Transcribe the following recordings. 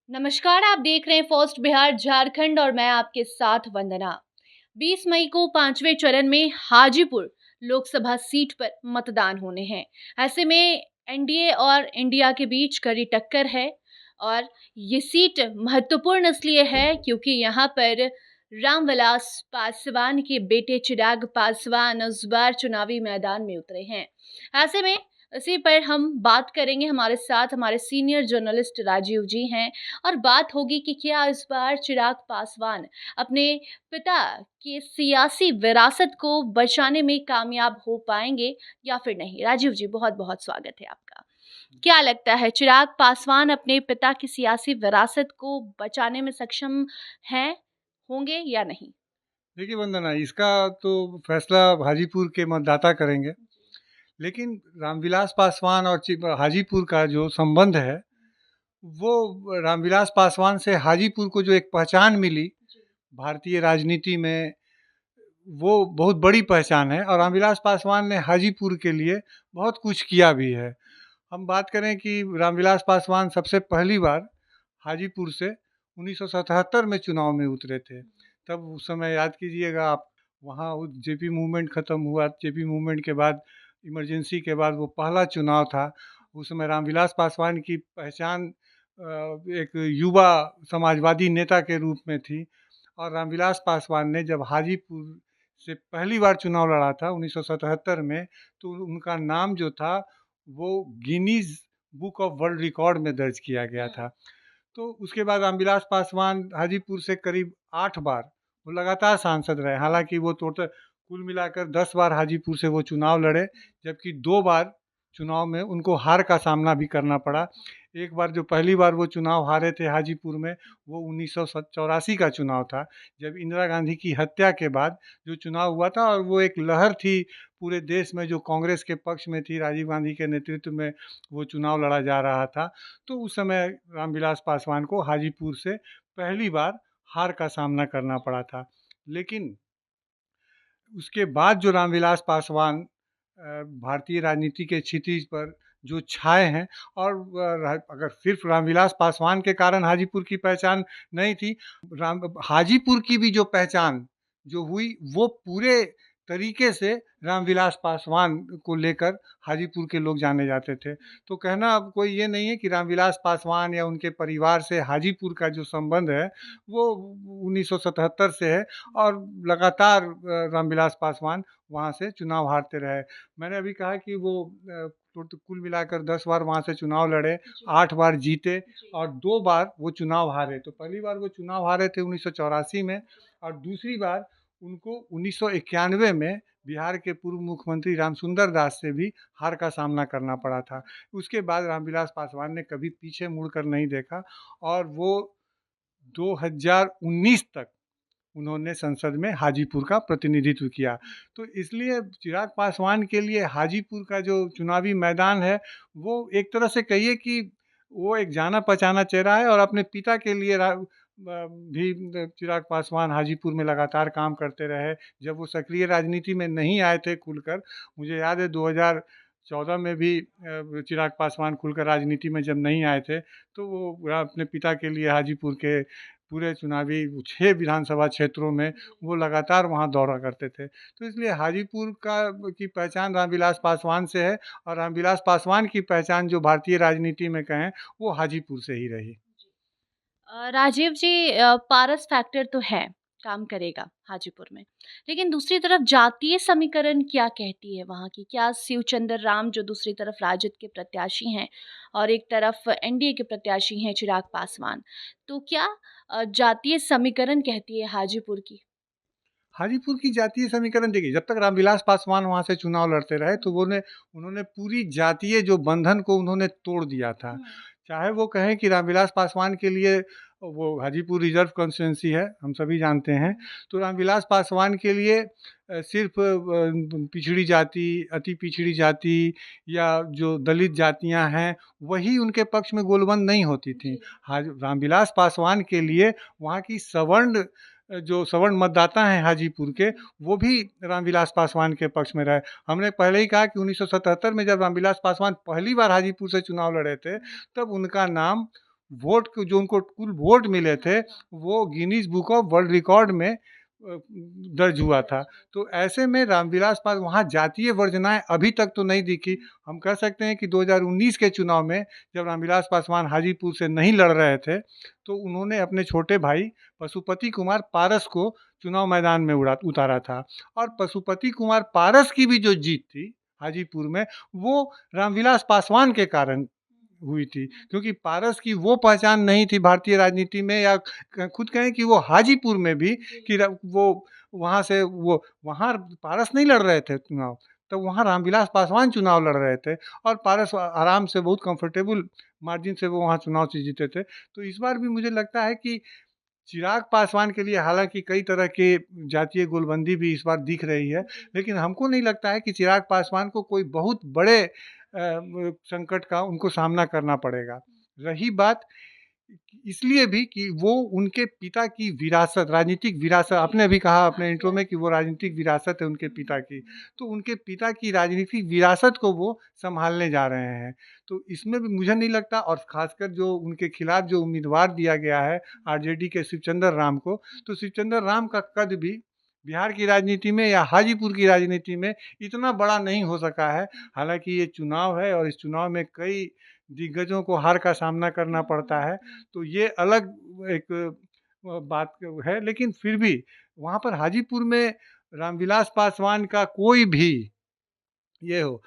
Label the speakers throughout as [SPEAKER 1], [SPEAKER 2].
[SPEAKER 1] नमस्कार, आप देख रहे हैं फर्स्ट बिहार झारखंड और मैं आपके साथ वंदना। 20 मई को पांचवें चरण में हाजीपुर लोकसभा सीट पर मतदान होने हैं। ऐसे में एनडीए और इंडिया के बीच कड़ी टक्कर है और ये सीट महत्वपूर्ण इसलिए है क्योंकि यहाँ पर रामविलास पासवान के बेटे चिराग पासवान इस बार चुनावी मैदान में उतरे हैं। ऐसे में इसी पर हम बात करेंगे। हमारे साथ हमारे सीनियर जर्नलिस्ट राजीव जी हैं और बात होगी कि क्या इस बार चिराग पासवान अपने पिता की सियासी विरासत को बचाने में कामयाब हो पाएंगे या फिर नहीं। राजीव जी, बहुत बहुत स्वागत है आपका। क्या लगता है, चिराग पासवान अपने पिता की सियासी विरासत को बचाने में सक्षम हैं, होंगे या नहीं?
[SPEAKER 2] देखिए वंदना, इसका तो फैसला हाजीपुर के मतदाता करेंगे। लेकिन रामविलास पासवान और हाजीपुर का जो संबंध है, वो रामविलास पासवान से हाजीपुर को जो एक पहचान मिली भारतीय राजनीति में, वो बहुत बड़ी पहचान है। और रामविलास पासवान ने हाजीपुर के लिए बहुत कुछ किया भी है। हम बात करें कि रामविलास पासवान सबसे पहली बार हाजीपुर से 1977 में चुनाव में उतरे थे। तब उस समय याद कीजिएगा आप, वहाँ जेपी मूवमेंट ख़त्म हुआ। जेपी मूवमेंट के बाद, इमरजेंसी के बाद वो पहला चुनाव था। उस समय रामविलास पासवान की पहचान एक युवा समाजवादी नेता के रूप में थी। और रामविलास पासवान ने जब हाजीपुर से पहली बार चुनाव लड़ा था 1977 में, तो उनका नाम जो था वो Guinness book of world record में दर्ज किया गया था। तो उसके बाद रामविलास पासवान हाजीपुर से करीब 8 बार वो लगातार सांसद रहे। हालांकि वो टोटल कुल मिलाकर 10 बार हाजीपुर से वो चुनाव लड़े, जबकि 2 बार चुनाव में उनको हार का सामना भी करना पड़ा। एक बार जो पहली बार वो चुनाव हारे थे हाजीपुर में, वो 1984 का चुनाव था, जब इंदिरा गांधी की हत्या के बाद जो चुनाव हुआ था। और वो एक लहर थी पूरे देश में जो कांग्रेस के पक्ष में थी, राजीव गांधी के नेतृत्व में वो चुनाव लड़ा जा रहा था। तो उस समय रामविलास पासवान को हाजीपुर से पहली बार हार का सामना करना पड़ा था। लेकिन उसके बाद जो रामविलास पासवान भारतीय राजनीति के क्षितिज पर जो छाए हैं, और अगर सिर्फ रामविलास पासवान के कारण हाजीपुर की पहचान नहीं थी, राम हाजीपुर की भी जो पहचान जो हुई, वो पूरे तरीके से रामविलास पासवान को लेकर हाजीपुर के लोग जाने जाते थे। तो कहना अब कोई ये नहीं है कि रामविलास पासवान या उनके परिवार से हाजीपुर का जो संबंध है वो 1977 से है। और लगातार रामविलास पासवान वहाँ से चुनाव हारते रहे। मैंने अभी कहा कि वो तो कुल मिलाकर 10 बार वहाँ से चुनाव लड़े, 8 बार जीते और 2 बार वो चुनाव हारे। तो पहली बार वो चुनाव हारे थे 1984 में, और दूसरी बार उनको 1991 में बिहार के पूर्व मुख्यमंत्री रामसुंदर दास से भी हार का सामना करना पड़ा था। उसके बाद रामविलास पासवान ने कभी पीछे मुड़कर नहीं देखा, और वो 2019 तक उन्होंने संसद में हाजीपुर का प्रतिनिधित्व किया। तो इसलिए चिराग पासवान के लिए हाजीपुर का जो चुनावी मैदान है, वो एक तरह से कहिए कि वो एक जाना पहचाना चेहरा है। और अपने पिता के लिए भी चिराग पासवान हाजीपुर में लगातार काम करते रहे। जब वो सक्रिय राजनीति में नहीं आए थे खुलकर, मुझे याद है 2014 में भी चिराग पासवान खुलकर राजनीति में जब नहीं आए थे, तो वो अपने पिता के लिए हाजीपुर के पूरे चुनावी 6 विधानसभा क्षेत्रों में वो लगातार वहाँ दौरा करते थे। तो इसलिए हाजीपुर का की पहचान रामविलास पासवान से है, और रामविलास पासवान की पहचान जो भारतीय राजनीति में कहें, वो हाजीपुर से ही रही।
[SPEAKER 1] राजीव जी, पारस फैक्टर तो है, काम करेगा हाजीपुर में। लेकिन दूसरी तरफ जातीय समीकरण क्या कहती है वहाँ की? क्या शिवचंद्र राम जो दूसरी तरफ राजद के प्रत्याशी हैं और एक तरफ एनडीए के प्रत्याशी हैं चिराग पासवान, तो क्या जातीय समीकरण कहती है हाजीपुर की?
[SPEAKER 2] हाजीपुर की जातीय समीकरण देखिए, जब तक रामविलास पासवान वहाँ से चुनाव लड़ते रहे, तो उन्होंने पूरी जातीय जो बंधन को उन्होंने तोड़ दिया था। चाहे वो कहें कि रामविलास पासवान के लिए वो हाजीपुर रिजर्व कॉन्स्टिट्यूंसी है, हम सभी जानते हैं। तो रामविलास पासवान के लिए सिर्फ पिछड़ी जाति, अति पिछड़ी जाति या जो दलित जातियां हैं, वही उनके पक्ष में गोलबंद नहीं होती थी। रामविलास पासवान के लिए वहाँ की जो सवर्ण मतदाता हैं हाजीपुर के, वो भी रामविलास पासवान के पक्ष में रहे। हमने पहले ही कहा कि 1977 में जब रामविलास पासवान पहली बार हाजीपुर से चुनाव लड़े थे, तब उनका नाम वोट को जो उनको कुल वोट मिले थे वो Guinness book of world record में दर्ज हुआ था। तो ऐसे में रामविलास पास वहाँ जातीय वर्जनाएँ अभी तक तो नहीं दिखी। हम कह सकते हैं कि 2019 के चुनाव में जब रामविलास पासवान हाजीपुर से नहीं लड़ रहे थे, तो उन्होंने अपने छोटे भाई पशुपति कुमार पारस को चुनाव मैदान में उतारा था। और पशुपति कुमार पारस की भी जो जीत थी हाजीपुर में, वो रामविलास पासवान के कारण हुई थी, क्योंकि पारस की वो पहचान नहीं थी भारतीय राजनीति में, या खुद कहें कि वो हाजीपुर में भी कि वो वहाँ से वो वहाँ पारस नहीं लड़ रहे थे चुनाव, तो वहाँ रामविलास पासवान चुनाव लड़ रहे थे और पारस आराम से बहुत कंफर्टेबल मार्जिन से वो वहाँ चुनाव से जीते थे। तो इस बार भी मुझे लगता है कि चिराग पासवान के लिए हालांकि कई तरह के जातीय गोलबंदी भी इस बार दिख रही है, लेकिन हमको नहीं लगता है कि चिराग पासवान को कोई बहुत बड़े संकट का उनको सामना करना पड़ेगा। रही बात इसलिए भी कि वो उनके पिता की विरासत, राजनीतिक विरासत, आपने भी कहा अपने इंट्रो में कि वो राजनीतिक विरासत है उनके पिता की, तो उनके पिता की राजनीतिक विरासत को वो संभालने जा रहे हैं। तो इसमें भी मुझे नहीं लगता, और ख़ासकर जो उनके खिलाफ जो उम्मीदवार दिया गया है आरजेडी के शिवचंद्र राम को, तो शिवचंद्र राम का कद भी बिहार की राजनीति में या हाजीपुर की राजनीति में इतना बड़ा नहीं हो सका है। हालाँकि ये चुनाव है और इस चुनाव में कई दिग्गजों को हार का सामना करना पड़ता है, तो ये अलग एक बात है, लेकिन फिर भी वहाँ पर हाजीपुर में रामविलास पासवान का कोई भी ये हो,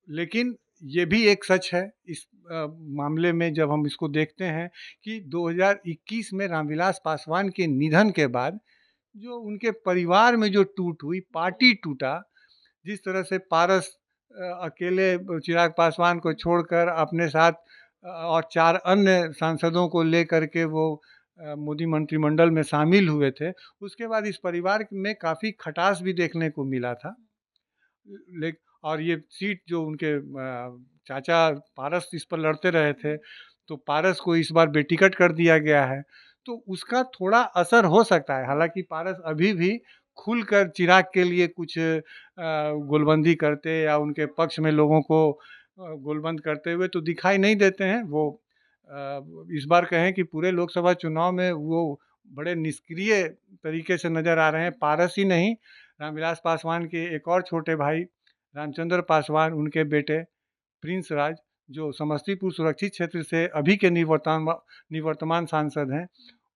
[SPEAKER 2] लेकिन ये भी एक सच है इस मामले में जब हम इसको देखते हैं कि 2021 में रामविलास पासवान के निधन के बाद जो उनके परिवार में जो टूट हुई, पार्टी टूटा, जिस तरह से पारस अकेले चिराग पासवान को छोड़कर अपने साथ और 4 अन्य सांसदों को लेकर के वो मोदी मंत्रिमंडल में शामिल हुए थे, उसके बाद इस परिवार में काफ़ी खटास भी देखने को मिला था। ले और ये सीट जो उनके चाचा पारस इस पर लड़ते रहे थे, तो पारस को इस बार बेटिकट कर दिया गया है, तो उसका थोड़ा असर हो सकता है। हालाँकि पारस अभी भी खुलकर चिराग के लिए कुछ गोलबंदी करते या उनके पक्ष में लोगों को गोलबंद करते हुए तो दिखाई नहीं देते हैं। वो इस बार कहें कि पूरे लोकसभा चुनाव में वो बड़े निष्क्रिय तरीके से नज़र आ रहे हैं। पारस ही नहीं, रामविलास पासवान के एक और छोटे भाई रामचंद्र पासवान, उनके बेटे प्रिंस राज, जो समस्तीपुर सुरक्षित क्षेत्र से अभी के निवर्तमान सांसद हैं,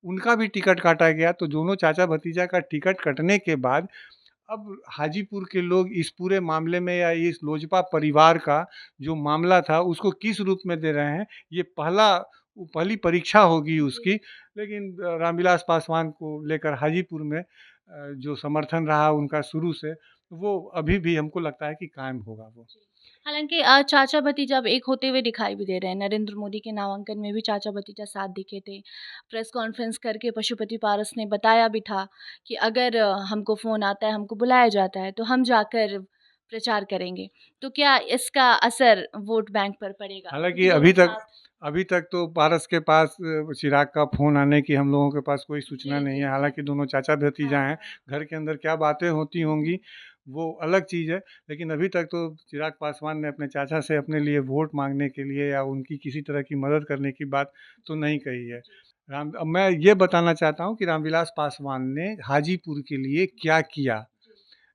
[SPEAKER 2] उनका भी टिकट काटा गया। तो दोनों चाचा भतीजा का टिकट कटने के बाद अब हाजीपुर के लोग इस पूरे मामले में या इस लोजपा परिवार का जो मामला था उसको किस रूप में दे रहे हैं, ये पहली परीक्षा होगी उसकी। लेकिन रामविलास पासवान को लेकर हाजीपुर में जो समर्थन रहा उनका शुरू से, वो अभी भी हमको लगता है कि कायम होगा वो।
[SPEAKER 1] हालाँकि चाचा भतीजा अब एक होते हुए दिखाई भी दे रहे हैं। नरेंद्र मोदी के नामांकन में भी चाचा भतीजा साथ दिखे थे। प्रेस कॉन्फ्रेंस करके पशुपति पारस ने बताया भी था कि अगर हमको फ़ोन आता है, हमको बुलाया जाता है, तो हम जाकर प्रचार करेंगे। तो क्या इसका असर वोट बैंक पर पड़ेगा?
[SPEAKER 2] हालाँकि
[SPEAKER 1] क्योंकि दोनों साथ
[SPEAKER 2] अभी तक तो पारस के पास चिराग का फ़ोन आने की हम लोगों के पास कोई सूचना
[SPEAKER 1] जी,
[SPEAKER 2] नहीं
[SPEAKER 1] जी,
[SPEAKER 2] है।
[SPEAKER 1] जी।
[SPEAKER 2] हालाँकि दोनों चाचा भतीजा
[SPEAKER 1] हाँ,
[SPEAKER 2] हैं,
[SPEAKER 1] हाँ।
[SPEAKER 2] घर के अंदर क्या बातें होती होंगी, वो अलग चीज़ है। लेकिन अभी तक तो चिराग पासवान ने अपने चाचा से अपने लिए वोट माँगने के लिए या उनकी किसी तरह की मदद करने की बात तो नहीं कही है। अब मैं ये बताना चाहता हूँ कि रामविलास पासवान ने हाजीपुर के लिए क्या किया।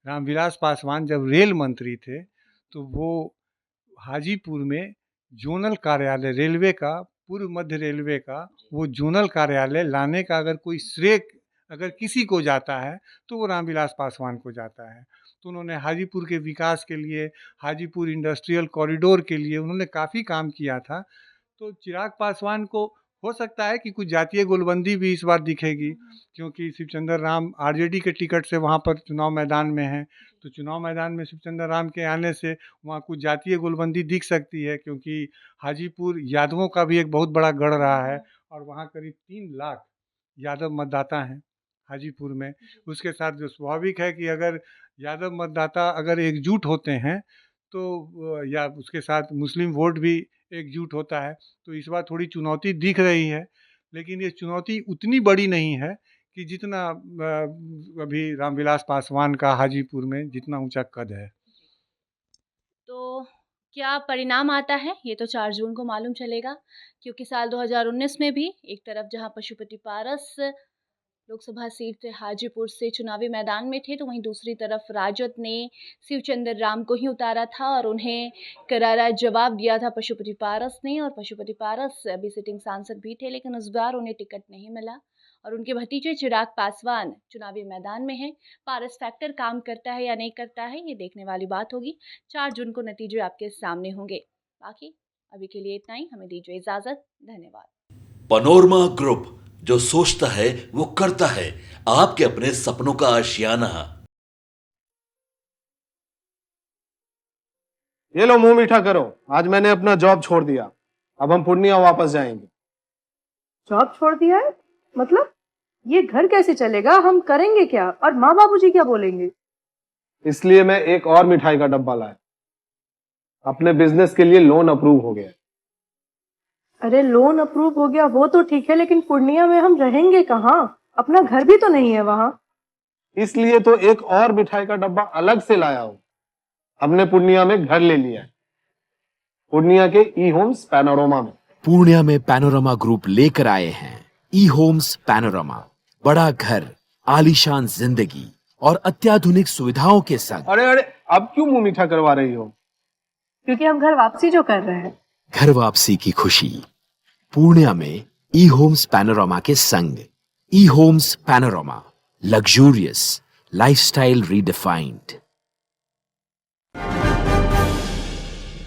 [SPEAKER 2] रामविलास पासवान जब रेल मंत्री थे, तो वो हाजीपुर में ज़ोनल कार्यालय रेलवे का, पूर्व मध्य रेलवे का वो ज़ोनल कार्यालय लाने का अगर कोई श्रेय अगर किसी को जाता है, तो वो रामविलास पासवान को जाता है। तो उन्होंने हाजीपुर के विकास के लिए, हाजीपुर इंडस्ट्रियल कॉरिडोर के लिए उन्होंने काफ़ी काम किया था। तो चिराग पासवान को हो सकता है कि कुछ जातीय गोलबंदी भी इस बार दिखेगी,
[SPEAKER 1] हुँ, हुँ।
[SPEAKER 2] क्योंकि शिवचंद्र राम आरजेडी के टिकट से वहाँ पर चुनाव मैदान में हैं। तो चुनाव मैदान में शिवचंद्र राम के आने से वहाँ कुछ जातीय गोलबंदी दिख सकती है, क्योंकि हाजीपुर यादवों का भी एक बहुत बड़ा गढ़
[SPEAKER 1] हुँ,
[SPEAKER 2] रहा है
[SPEAKER 1] हुँ।
[SPEAKER 2] और वहाँ करीब 3 लाख यादव मतदाता हैं हाजीपुर में।
[SPEAKER 1] जी।
[SPEAKER 2] उसके साथ जो स्वाभाविक है कि अगर यादव मतदाता अगर एकजुट होते हैं, तो या उसके साथ मुस्लिम वोट भी एकजुट होता है, तो इस बार थोड़ी चुनौती दिख रही है। लेकिन ये चुनौती उतनी बड़ी नहीं है कि जितना अभी रामविलास पासवान का हाजीपुर में जितना ऊँचा कद है।
[SPEAKER 1] तो क्या परिणाम आता है ये तो 4 जून को मालूम चलेगा, क्योंकि साल 2019 में भी एक तरफ जहां पशुपति पारस लोकसभा सीट से हाजीपुर से चुनावी मैदान में थे, तो वहीं दूसरी तरफ राजद ने शिवचंद्र राम को ही उतारा था और उन्हें करारा जवाब दिया था पशुपति पारस ने। और पशुपति पारस अभी सिटिंग सांसद भी थे, लेकिन इस बार उन्हें टिकट नहीं मिला और उनके भतीजे चिराग पासवान चुनावी मैदान में हैं। पारस फैक्टर काम करता है या नहीं करता है, ये देखने वाली बात होगी। 4 जून को नतीजे आपके सामने होंगे। बाकी अभी के लिए इतना ही, हमें दीजिए इजाजत। धन्यवाद।
[SPEAKER 3] पनोरमा ग्रुप, जो सोचता है वो करता है, आपके अपने सपनों का आशियाना।
[SPEAKER 4] ये लो, मुंह मीठा करो। आज मैंने अपना जॉब छोड़ दिया, अब हम पूर्णिया वापस जाएंगे।
[SPEAKER 5] जॉब छोड़ दिया है? मतलब ये घर कैसे चलेगा? हम करेंगे क्या? और माँ बाबूजी क्या बोलेंगे?
[SPEAKER 4] इसलिए मैं एक और मिठाई का डब्बा लाया। अपने बिजनेस के लिए लोन अप्रूव हो गया।
[SPEAKER 5] अरे लोन अप्रूव हो गया वो तो ठीक है, लेकिन पूर्णिया में हम रहेंगे कहाँ? अपना घर भी तो नहीं है वहाँ।
[SPEAKER 4] इसलिए तो एक और मिठाई का डब्बा अलग से लाया हूँ। हमने पूर्णिया में घर ले लिया है, पूर्णिया के ई होम्स पैनोरमा में।
[SPEAKER 6] पूर्णिया में पैनोरमा ग्रुप लेकर आए हैं ई होम्स पैनोरमा। बड़ा घर, आलीशान जिंदगी और अत्याधुनिक सुविधाओं के संग।
[SPEAKER 4] अरे अरे, अब क्यों मुंह मीठा करवा रही हो?
[SPEAKER 5] क्योंकि हम घर वापसी जो कर रहे हैं।
[SPEAKER 6] घर वापसी की खुशी पूर्णिया में ई होम्स पैनोरमा के संग। ई homes panorama, luxurious lifestyle redefined.